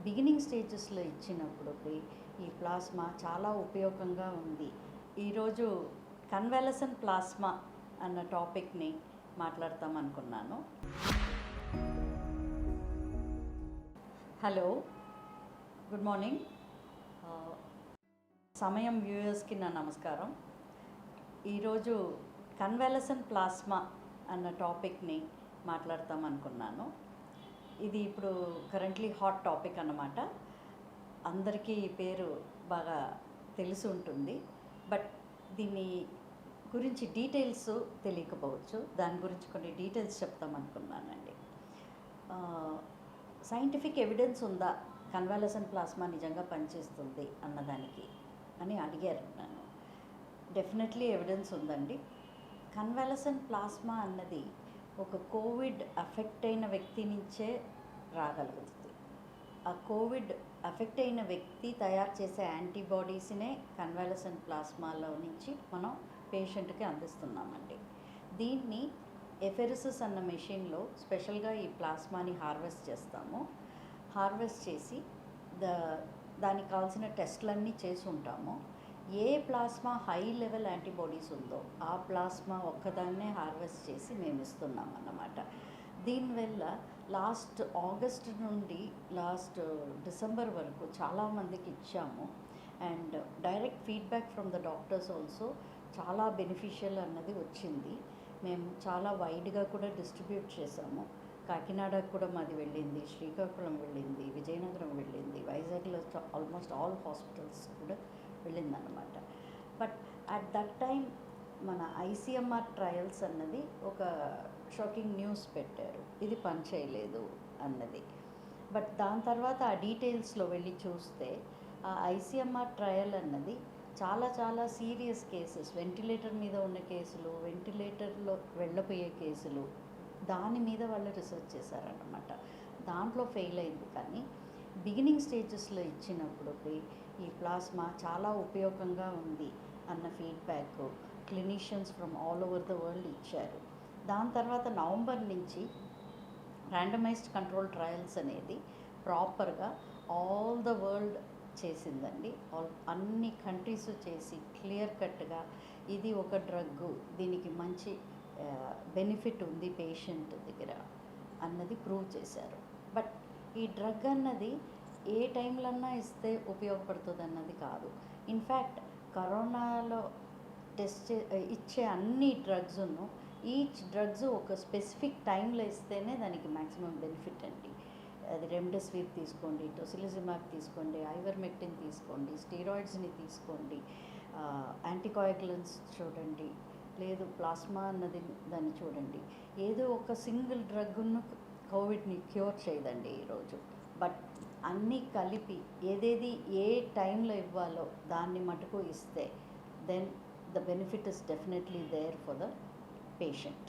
Beginning స్టేజెస్లో ఇచ్చినప్పుడు ఈ ప్లాస్మా చాలా ఉపయోగంగా ఉంది. ఈరోజు కన్వాలసెంట్ ప్లాస్మా అన్న టాపిక్ని మాట్లాడతాం అనుకున్నాను. Hello, good morning. సమయం వ్యూయర్స్కి నా నమస్కారం. ఈరోజు కన్వాలసెంట్ ప్లాస్మా అన్న టాపిక్ని మాట్లాడతాం అనుకున్నాను. ఇది ఇప్పుడు కరెంట్లీ హాట్ టాపిక్ అన్నమాట. అందరికీ ఈ పేరు బాగా తెలిసి ఉంటుంది, బట్ దీని గురించి డీటెయిల్స్ తెలియకపోవచ్చు. దాని గురించి కొన్ని డీటెయిల్స్ చెప్తాం అనుకున్నానండి. సైంటిఫిక్ ఎవిడెన్స్ ఉందా కన్వాలసెంట్ ప్లాస్మా నిజంగా పనిచేస్తుంది అన్నదానికి అని అడిగారు నన్ను. డెఫినెట్లీ ఎవిడెన్స్ ఉందండి. కన్వాలసెంట్ ప్లాస్మా అన్నది ఒక కోవిడ్ అఫెక్ట్ అయిన వ్యక్తి నుంచే రాగలుగుతుంది. ఆ కోవిడ్ అఫెక్ట్ అయిన వ్యక్తి తయారు చేసే యాంటీబాడీస్నే కన్వాలసెంట్ ప్లాస్మాలో నుంచి మనం పేషెంట్కి అందిస్తున్నామండి. దీన్ని ఎఫెరిసిస్ అన్న మెషిన్లో స్పెషల్గా ఈ ప్లాస్మాని హార్వెస్ట్ చేస్తాము. హార్వెస్ట్ చేసి దానికి కావాల్సిన టెస్ట్లన్నీ చేసి ఉంటాము. ఏ ప్లాస్మా హై లెవెల్ యాంటీబాడీస్ ఉందో ఆ ప్లాస్మా ఒక్కదాన్నే హార్వెస్ట్ చేసి మేము ఇస్తున్నాం అన్నమాట. దీనివల్ల లాస్ట్ ఆగస్ట్ నుండి లాస్ట్ డిసెంబర్ వరకు చాలామందికి ఇచ్చాము. And direct feedback from the doctors also చాలా బెనిఫిషియల్ అన్నది వచ్చింది. మేము చాలా వైడ్గా కూడా డిస్ట్రిబ్యూట్ చేసాము. కాకినాడకు కూడా మాది వెళ్ళింది, శ్రీకాకుళం వెళ్ళింది, విజయనగరం వెళ్ళింది, వైజాగ్లో ఆల్మోస్ట్ ఆల్ హాస్పిటల్స్ కూడా వెళ్ళిందన్నమాట. బట్ అట్ దట్ టైం మన ఐసీఎంఆర్ ట్రయల్స్ అన్నది ఒక షాకింగ్ న్యూస్ పెట్టారు, ఇది పని చేయలేదు అన్నది. బట్ దాని తర్వాత ఆ డీటెయిల్స్లో వెళ్ళి చూస్తే ఆ ఐసీఎంఆర్ ట్రయల్ అన్నది చాలా చాలా సీరియస్ కేసెస్, వెంటిలేటర్ మీద ఉన్న కేసులు, వెంటిలేటర్లో వెళ్ళపోయే కేసులు, దాని మీద వాళ్ళు రీసెర్చ్ చేశారన్నమాట. దాంట్లో ఫెయిల్ అయింది. కానీ బిగినింగ్ స్టేజెస్లో ఇచ్చినప్పుడు ఈ ప్లాస్మా చాలా ఉపయోగంగా ఉంది అన్న feedback clinicians from all over the world ఇచ్చారు. దాని తర్వాత నవంబర్ నుంచి ర్యాండమైజ్డ్ కంట్రోల్ ట్రయల్స్ అనేది ప్రాపర్గా ఆల్ ద వరల్డ్ చేసిందండి. అన్ని కంట్రీస్ చేసి క్లియర్ కట్గా ఇది ఒక డ్రగ్, దీనికి మంచి బెనిఫిట్ ఉంది పేషెంట్ దగ్గర అన్నది ప్రూవ్ చేశారు. బట్ ఈ డ్రగ్ అన్నది ఏ టైంలన్నా ఇస్తే ఉపయోగపడుతుంది అన్నది కాదు. ఇన్ఫ్యాక్ట్ కరోనాలో ఇచ్చే అన్ని డ్రగ్స్ను ఈచ్ డ్రగ్స్ ఒక స్పెసిఫిక్ టైంలో ఇస్తేనే దానికి మ్యాక్సిమం బెనిఫిట్ అండి. అది రెమ్డెసివిర్ తీసుకోండి, టొసిలిజిమాబ్ తీసుకోండి, ఐవర్మెక్టిన్ తీసుకోండి, స్టీరాయిడ్స్ని తీసుకోండి, యాంటీకోయాగులెంట్స్ చూడండి, లేదు ప్లాస్మా అన్నది దాన్ని చూడండి. ఏదో ఒక సింగిల్ డ్రగ్ను కోవిడ్ని క్యూర్ చేయదండి ఈరోజు. బట్ అన్నీ కలిపి ఏదేది ఏ టైంలో ఇవ్వాలో దాన్ని మటుకు ఇస్తే then the benefit is definitely there for the patient.